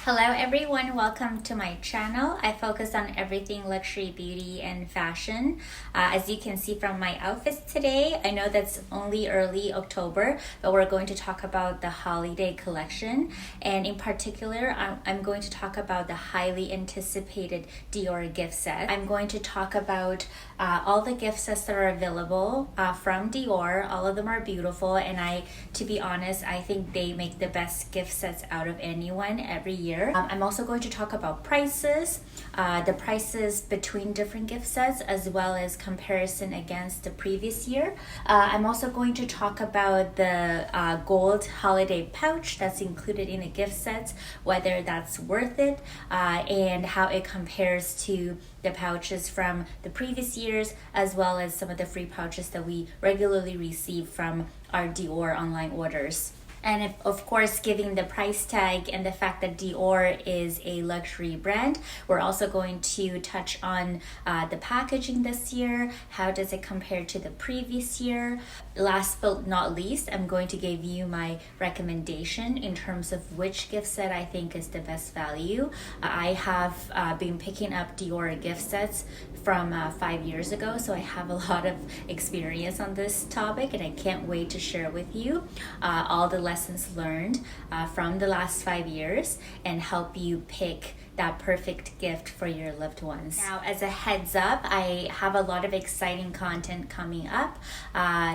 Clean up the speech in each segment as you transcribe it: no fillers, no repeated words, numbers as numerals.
Hello everyone, welcome to my channel. I focus on everything luxury, beauty, and fashion. As you can see from my outfits today, I know that's only early October, but we're going to talk about the holiday collection. And in particular, I'm going to talk about the highly anticipated Dior gift set. I'm going to talk about all the gift sets that are available from Dior. All of them are beautiful, and to be honest, I think they make the best gift sets out of anyone every year. I'm also going to talk about prices, the prices between different gift sets, as well as comparison against the previous year. I'm also going to talk about the gold holiday pouch that's included in the gift sets, whether that's worth it, and how it compares to the pouches from the previous years, as well as some of the free pouches that we regularly receive from our Dior online orders. And of course, given the price tag and the fact that Dior is a luxury brand, we're also going to touch on the packaging this year. How does it compare to the previous year? Last but not least, I'm going to give you my recommendation in terms of which gift set I think is the best value. I have been picking up Dior gift sets from 5 years ago, so I have a lot of experience on this topic, and I can't wait to share with you all the lessons learned from the last 5 years and help you pick that perfect gift for your loved ones. Now, as a heads up, I have a lot of exciting content coming up.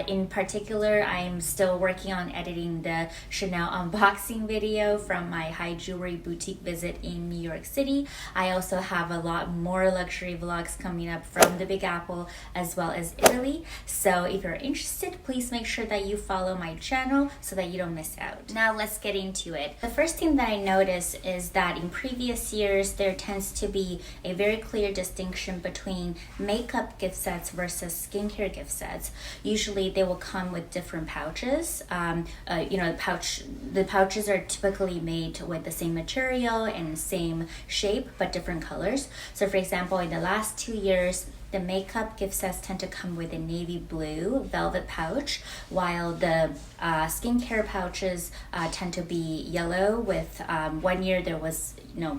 In particular, I'm still working on editing the Chanel unboxing video from my high jewelry boutique visit in New York City. I also have a lot more luxury vlogs coming up from the Big Apple as well as Italy. So if you're interested, please make sure that you follow my channel so that you don't miss out. Now let's get into it. The first thing that I noticed is that in previous years, there tends to be a very clear distinction between makeup gift sets versus skincare gift sets. Usually they will come with different pouches. The pouches are typically made with the same material and same shape, but different colors. So for example, in the last 2 years, the makeup gift sets tend to come with a navy blue velvet pouch, while the skincare pouches tend to be yellow with 1 year there was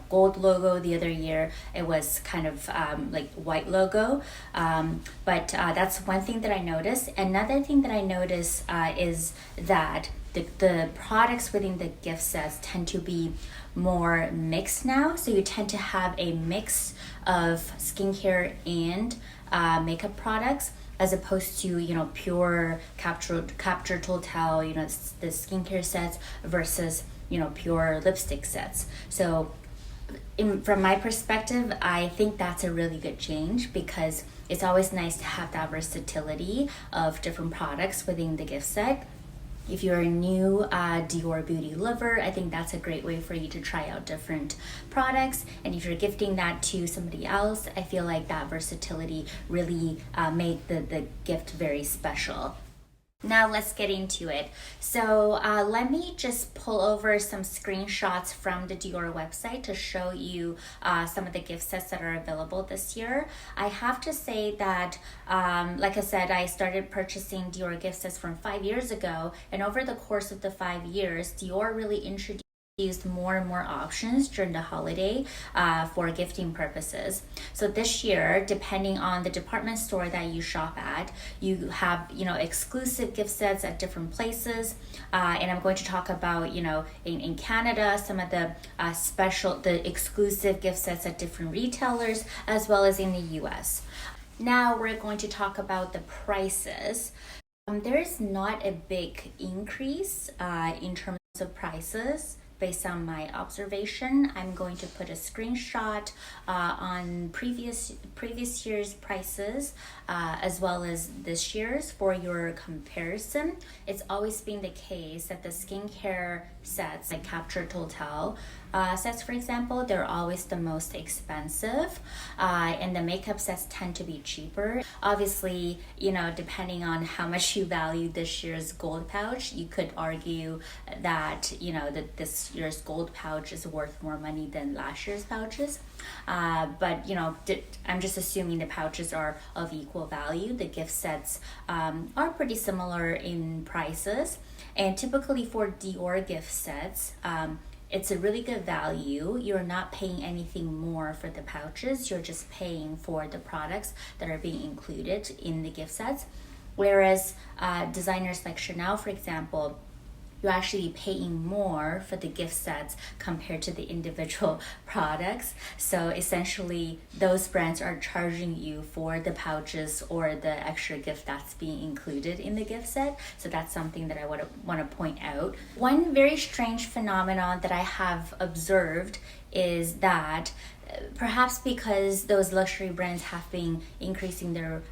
gold logo, the other year it was kind of like white logo. But that's one thing that I noticed. Another thing that I noticed is that the products within the gift sets tend to be more mixed now. So you tend to have a mix of skincare and makeup products, as opposed to pure capture total, the skincare sets versus pure lipstick sets. So from my perspective, I think that's a really good change, because it's always nice to have that versatility of different products within the gift set. If you're a new Dior beauty lover, I think that's a great way for you to try out different products. And if you're gifting that to somebody else, I feel like that versatility really made the gift very special. Now let's get into it. So let me just pull over some screenshots from the Dior website to show you some of the gift sets that are available this year. I have to say that, like I said, I started purchasing Dior gift sets from 5 years ago, and over the course of the 5 years, Dior really introduced more and more options during the holiday for gifting purposes. So this year, depending on the department store that you shop at, you have exclusive gift sets at different places, and I'm going to talk about in Canada some of the the exclusive gift sets at different retailers, as well as in the US. Now we're going to talk about the prices. There is not a big increase in terms of prices. Based on my observation, I'm going to put a screenshot on previous year's prices as well as this year's for your comparison. It's always been the case that the skincare sets, like Capture Total sets, for example, they're always the most expensive, and the makeup sets tend to be cheaper. Obviously, depending on how much you value this year's gold pouch, you could argue that that this year's gold pouch is worth more money than last year's pouches. But I'm just assuming the pouches are of equal value. The gift sets are pretty similar in prices, and typically for Dior gift sets, it's a really good value. You're not paying anything more for the pouches. You're just paying for the products that are being included in the gift sets. Whereas designers like Chanel, for example, you're actually paying more for the gift sets compared to the individual products. So essentially, those brands are charging you for the pouches or the extra gift that's being included in the gift set. So that's something that I would want to point out. One very strange phenomenon that I have observed is that perhaps because those luxury brands have been increasing their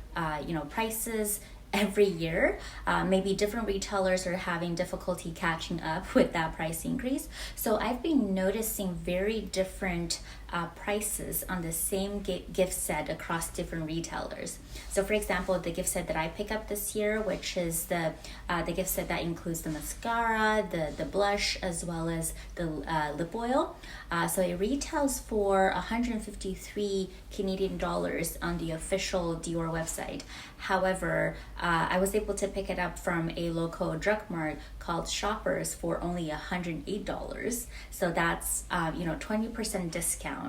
prices every year, maybe different retailers are having difficulty catching up with that price increase. So I've been noticing very different prices on the same gift set across different retailers. So for example, the gift set that I pick up this year, which is the gift set that includes the mascara, the blush, as well as the lip oil. So it retails for 153 Canadian dollars on the official Dior website. However, I was able to pick it up from a local drug mart called Shoppers for only $108. So that's 20% discount.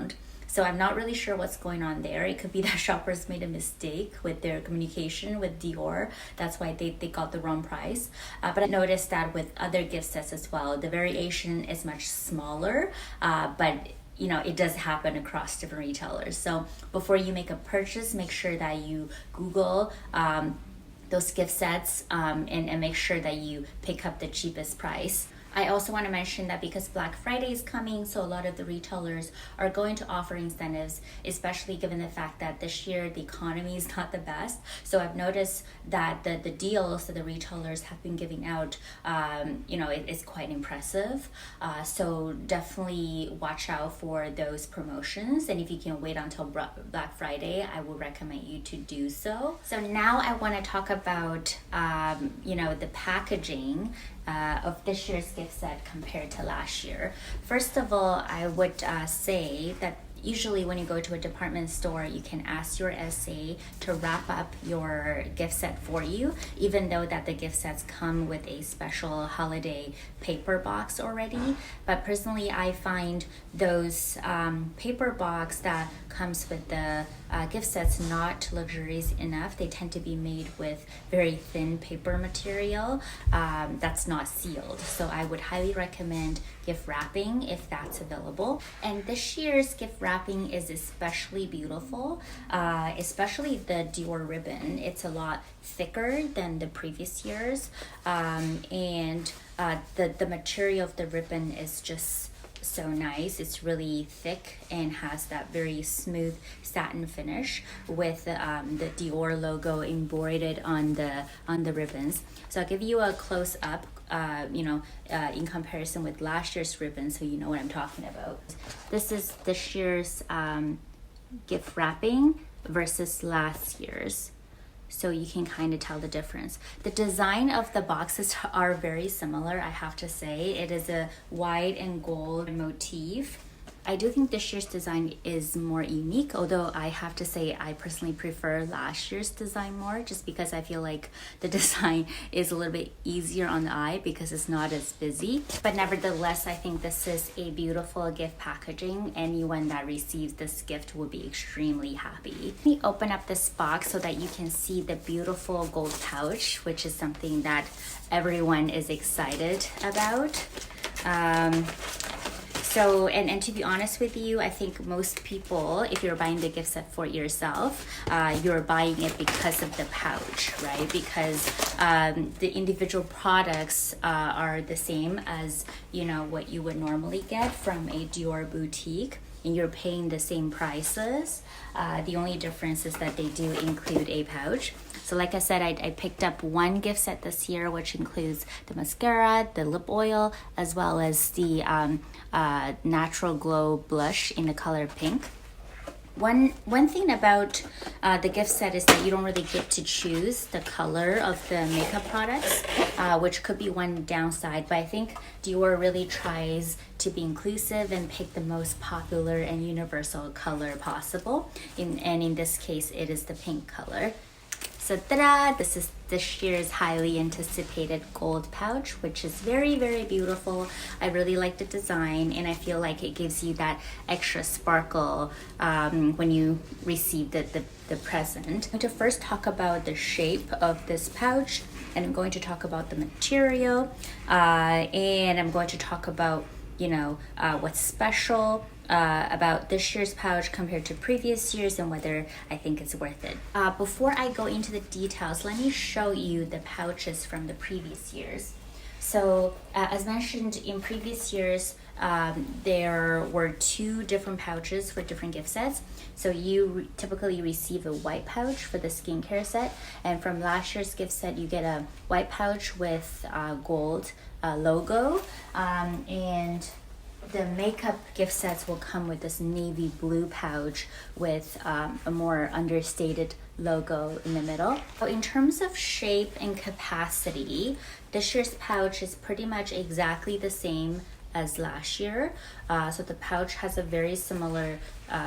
So I'm not really sure what's going on there. It could be that Shoppers made a mistake with their communication with Dior. That's why they got the wrong price. But I noticed that with other gift sets as well, the variation is much smaller, but it does happen across different retailers. So before you make a purchase, make sure that you Google those gift sets and make sure that you pick up the cheapest price. I also want to mention that because Black Friday is coming, so a lot of the retailers are going to offer incentives, especially given the fact that this year the economy is not the best. So I've noticed that the deals that the retailers have been giving out, it is quite impressive. So definitely watch out for those promotions. And if you can wait until Black Friday, I would recommend you to do so. So now I want to talk about, the packaging of this year's gift set compared to last year. First of all, I would say that usually when you go to a department store, you can ask your SA to wrap up your gift set for you, even though that the gift sets come with a special holiday paper box already. But personally, I find those paper box that comes with the gift sets not luxurious enough. They tend to be made with very thin paper material that's not sealed. So I would highly recommend gift wrapping if that's available. And this year's gift wrapping is especially beautiful, especially the Dior ribbon. It's a lot thicker than the previous years, and the material of the ribbon is just so nice. It's really thick and has that very smooth satin finish with the Dior logo embroidered on the ribbons. So I'll give you a close up in comparison with last year's ribbon, so you know what I'm talking about. This is this year's gift wrapping versus last year's, so you can kind of tell the difference. The design of the boxes are very similar, I have to say. It is a white and gold motif. I do think this year's design is more unique, although I have to say I personally prefer last year's design more, just because I feel like the design is a little bit easier on the eye because it's not as busy. But nevertheless, I think this is a beautiful gift packaging. Anyone that receives this gift will be extremely happy. Let me open up this box so that you can see the beautiful gold pouch, which is something that everyone is excited about. So, and to be honest with you, I think most people, if you're buying the gift set for yourself, you're buying it because of the pouch, right? Because the individual products are the same as, what you would normally get from a Dior boutique, and you're paying the same prices. The only difference is that they do include a pouch. So like I said, I picked up one gift set this year, which includes the mascara, the lip oil, as well as the Natural Glow blush in the color pink. One thing about the gift set is that you don't really get to choose the color of the makeup products, which could be one downside. But I think Dior really tries to be inclusive and pick the most popular and universal color possible. And in this case, it is the pink color. So ta-da! This is this year's highly anticipated gold pouch, which is very, very beautiful. I really like the design, and I feel like it gives you that extra sparkle when you receive the present. I'm going to first talk about the shape of this pouch, and I'm going to talk about the material, and I'm going to talk about what's special about this year's pouch compared to previous years and whether I think it's worth it. Before I go into the details, let me show you the pouches from the previous years. So as mentioned in previous years, there were 2 different pouches for different gift sets. So you typically receive a white pouch for the skincare set, and from last year's gift set you get a white pouch with gold logo, and the makeup gift sets will come with this navy blue pouch with a more understated logo in the middle. So in terms of shape and capacity, this year's pouch is pretty much exactly the same as last year. So the pouch has a very similar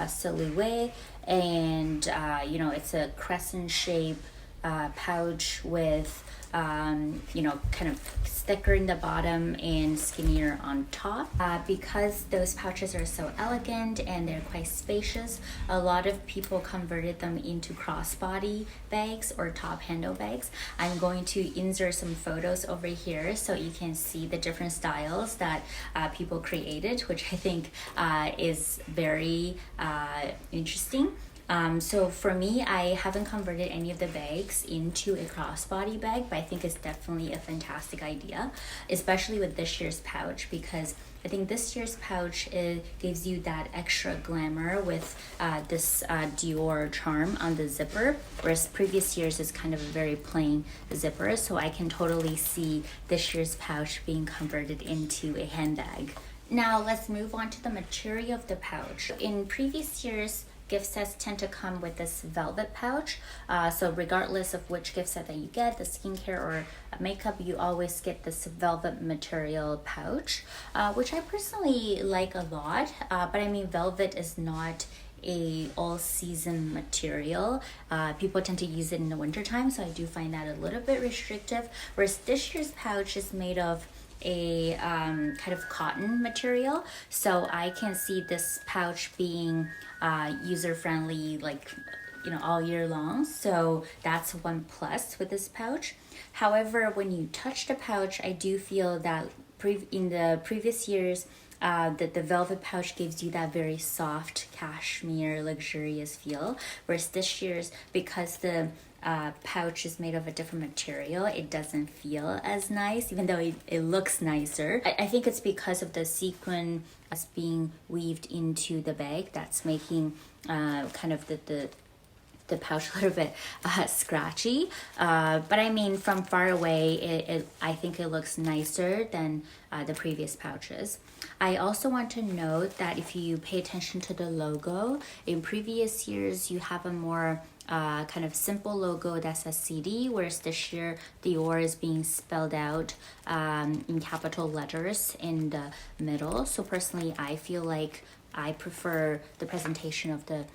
silhouette, and it's a crescent shape pouch with kind of thicker in the bottom and skinnier on top. Because those pouches are so elegant and they're quite spacious, a lot of people converted them into crossbody bags or top handle bags. I'm going to insert some photos over here so you can see the different styles that people created, which I think is very interesting. So for me, I haven't converted any of the bags into a crossbody bag, but I think it's definitely a fantastic idea, especially with this year's pouch, because I think this year's pouch gives you that extra glamour with this Dior charm on the zipper, whereas previous years is kind of a very plain zipper. So I can totally see this year's pouch being converted into a handbag. Now let's move on to the material of the pouch. In previous years, gift sets tend to come with this velvet pouch. So regardless of which gift set that you get, the skincare or makeup, you always get this velvet material pouch, which I personally like a lot. But I mean, velvet is not a all-season material. People tend to use it in the wintertime, so I do find that a little bit restrictive. Whereas this year's pouch is made of a kind of cotton material, so I can see this pouch being user-friendly, like all year long. So that's one plus with this pouch. However, when you touch the pouch, I do feel that in the previous years that the velvet pouch gives you that very soft cashmere luxurious feel, whereas this year's, because the pouch is made of a different material, it doesn't feel as nice, even though it looks nicer. I think it's because of the sequin that's being weaved into the bag that's making kind of the pouch a little bit scratchy, but I mean, from far away, I think it looks nicer than the previous pouches. I also want to note that if you pay attention to the logo, in previous years you have a more kind of simple logo that says CD, whereas this year Dior is being spelled out in capital letters in the middle. So personally, I feel like I prefer the presentation of the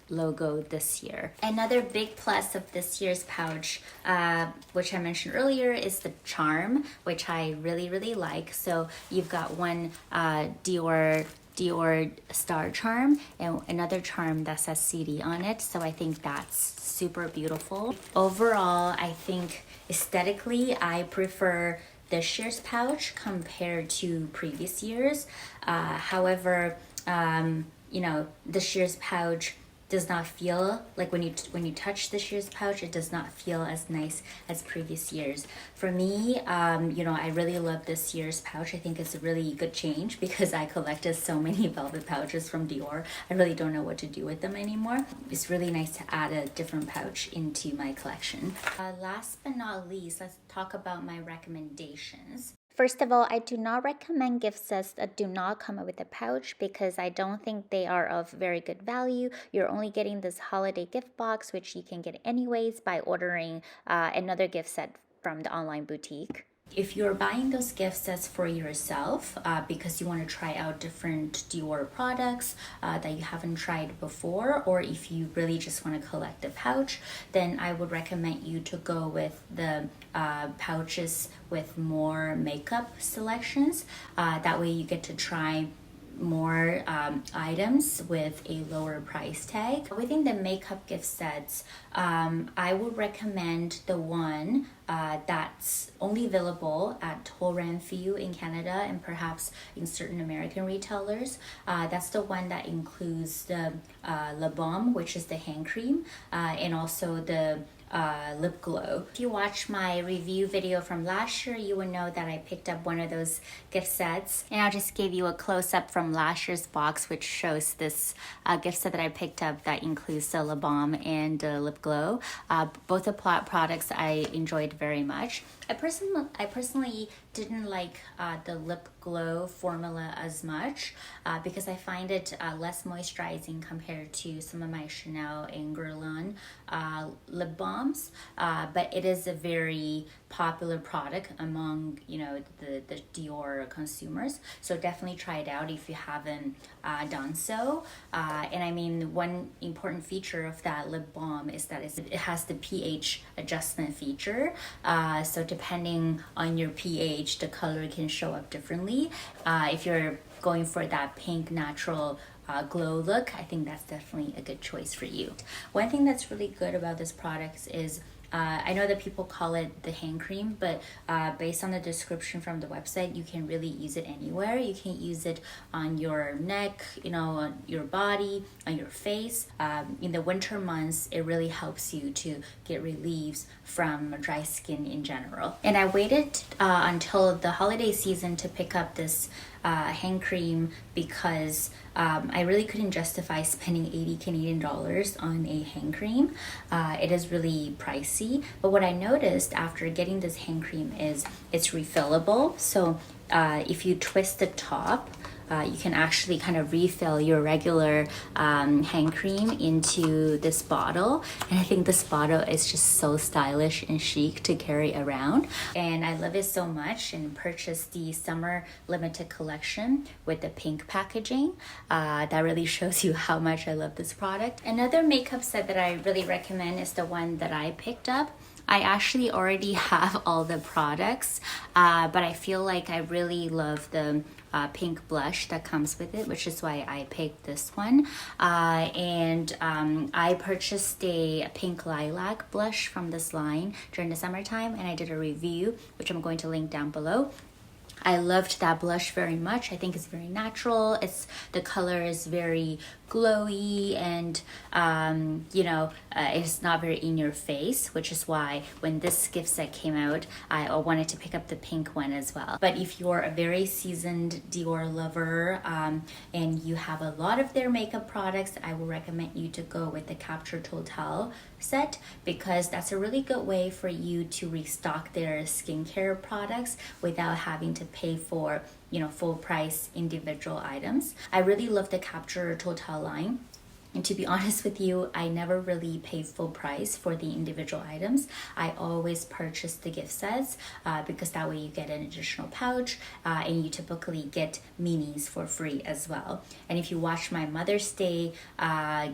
logo this year. Another big plus of this year's pouch, which I mentioned earlier, is the charm, which I really, really like. So you've got one Dior star charm and another charm that says CD on it. So I think that's super beautiful. Overall, I think aesthetically, I prefer this year's pouch compared to previous years. However, this year's pouch does not feel like, when you touch this year's pouch, it does not feel as nice as previous years. For me, I really love this year's pouch. I think it's a really good change because I collected so many velvet pouches from Dior. I really don't know what to do with them anymore. It's really nice to add a different pouch into my collection. Last but not least, let's talk about my recommendations. First of all, I do not recommend gift sets that do not come with a pouch because I don't think they are of very good value. You're only getting this holiday gift box, which you can get anyways by ordering another gift set from the online boutique. If you're buying those gift sets for yourself because you want to try out different Dior products that you haven't tried before, or if you really just want to collect a pouch, then I would recommend you to go with the pouches with more makeup selections. That way you get to try more items with a lower price tag. Within the makeup gift sets, I would recommend the one that's only available at Toranfiu in Canada and perhaps in certain American retailers. That's the one that includes the Le Balm, which is the hand cream, and also the lip glow. If you watch my review video from last year, you would know that I picked up one of those gift sets, and I'll just give you a close-up from last year's box, which shows this gift set that I picked up that includes the lip balm and the lip glow. Both the products I enjoyed very much. I personally didn't like the lip glow formula as much because I find it less moisturizing compared to some of my Chanel and Guerlain lip balms, but it is a very popular product among the Dior consumers, so definitely try it out if you haven't done so. And I mean, one important feature of that lip balm is that it has the pH adjustment feature, so depending on your pH, the color can show up differently. If you're going for that pink natural glow look, I think that's definitely a good choice for you. One thing that's really good about this product is I know that people call it the hand cream, but based on the description from the website, you can really use it anywhere. You can use it on your neck, on your body, on your face. In the winter months, it really helps you to get relief from dry skin in general. And I waited until the holiday season to pick up this hand cream because I really couldn't justify spending 80 Canadian dollars on a hand cream. It is really pricey, but what I noticed after getting this hand cream is it's refillable. So if you twist the top, you can actually kind of refill your regular hand cream into this bottle. And I think this bottle is just so stylish and chic to carry around. And I love it so much and purchased the summer limited collection with the pink packaging. That really shows you how much I love this product. Another makeup set that I really recommend is the one that I picked up. I actually already have all the products, but I feel like I really love the pink blush that comes with it, which is why I picked this one. And I purchased a pink lilac blush from this line during the summertime, and I did a review, which I'm going to link down below. I loved that blush very much. I think it's very natural. The color is very glowy and it's not very in your face, which is why when this gift set came out, I wanted to pick up the pink one as well. But if you're a very seasoned Dior lover and you have a lot of their makeup products, I will recommend you to go with the Capture Total set, because that's a really good way for you to restock their skincare products without having to pay for full price individual items. I really love the Capture Total line. And to be honest with you, I never really pay full price for the individual items. I always purchase the gift sets because that way you get an additional pouch and you typically get minis for free as well. And if you watch my Mother's Day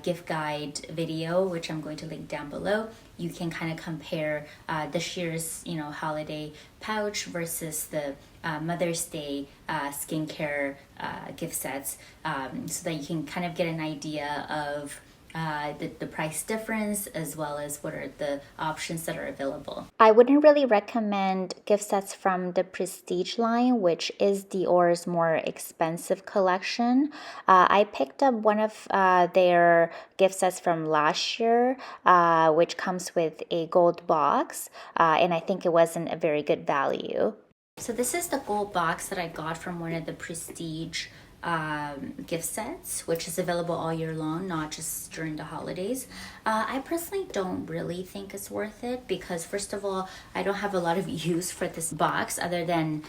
gift guide video, which I'm going to link down below, you can kind of compare this year's holiday pouch versus the Mother's Day skincare gift sets, so that you can kind of get an idea of the price difference as well as what are the options that are available. I wouldn't really recommend gift sets from the Prestige line, which is Dior's more expensive collection. I picked up one of their gift sets from last year, which comes with a gold box, and I think it wasn't a very good value. So this is the gold box that I got from one of the Prestige gift sets, which is available all year long, not just during the holidays. I personally don't really think it's worth it because, first of all, I don't have a lot of use for this box other than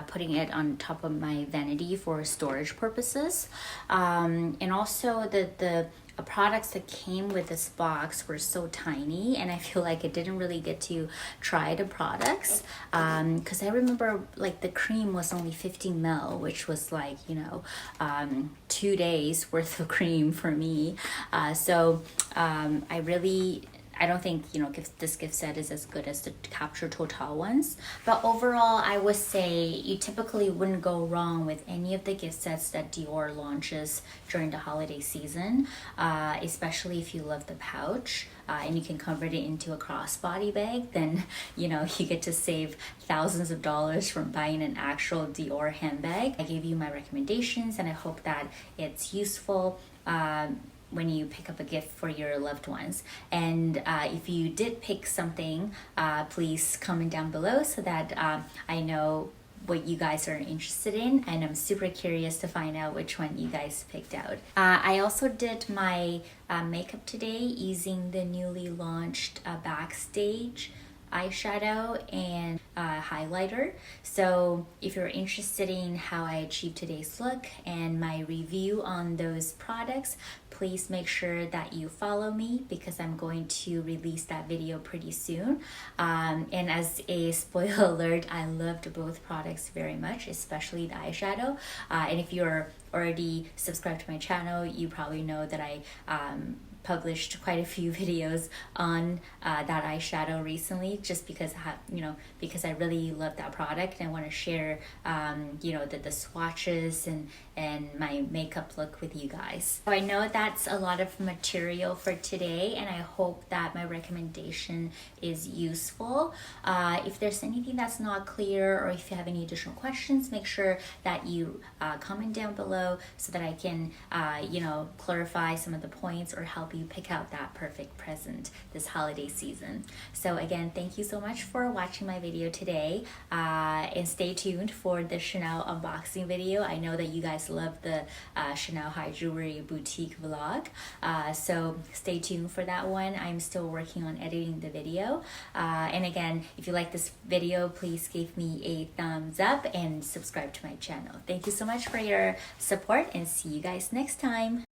putting it on top of my vanity for storage purposes. And also the products that came with this box were so tiny, and I feel like I didn't really get to try the products because I remember like the cream was only 50 ml, which was like, you know, 2 days worth of cream for me. I don't think, you know, this gift set is as good as the Capture Total ones. But overall, I would say you typically wouldn't go wrong with any of the gift sets that Dior launches during the holiday season, especially if you love the pouch. And you can convert it into a crossbody bag, then, you know, you get to save thousands of dollars from buying an actual Dior handbag. I gave you my recommendations, and I hope that it's useful when you pick up a gift for your loved ones. And if you did pick something, please comment down below so that I know what you guys are interested in, and I'm super curious to find out which one you guys picked out. I also did my makeup today using the newly launched Backstage eyeshadow and highlighter. So if you're interested in how I achieved today's look and my review on those products, please make sure that you follow me because I'm going to release that video pretty soon. And as a spoiler alert, I loved both products very much, especially the eyeshadow. And if you're already subscribed to my channel, you probably know that I published quite a few videos on that eyeshadow recently, just because because I really love that product and I want to share the swatches and my makeup look with you guys. So I know that's a lot of material for today, and I hope that my recommendation is useful. If there's anything that's not clear, or if you have any additional questions, make sure that you comment down below so that I can clarify some of the points or help you pick out that perfect present this holiday season. So again, thank you so much for watching my video today, and stay tuned for the Chanel unboxing video. I know that you guys love the Chanel High Jewelry Boutique vlog, so stay tuned for that one. I'm still working on editing the video, and again, if you like this video, please give me a thumbs up and subscribe to my channel. Thank you so much for your support, and see you guys next time.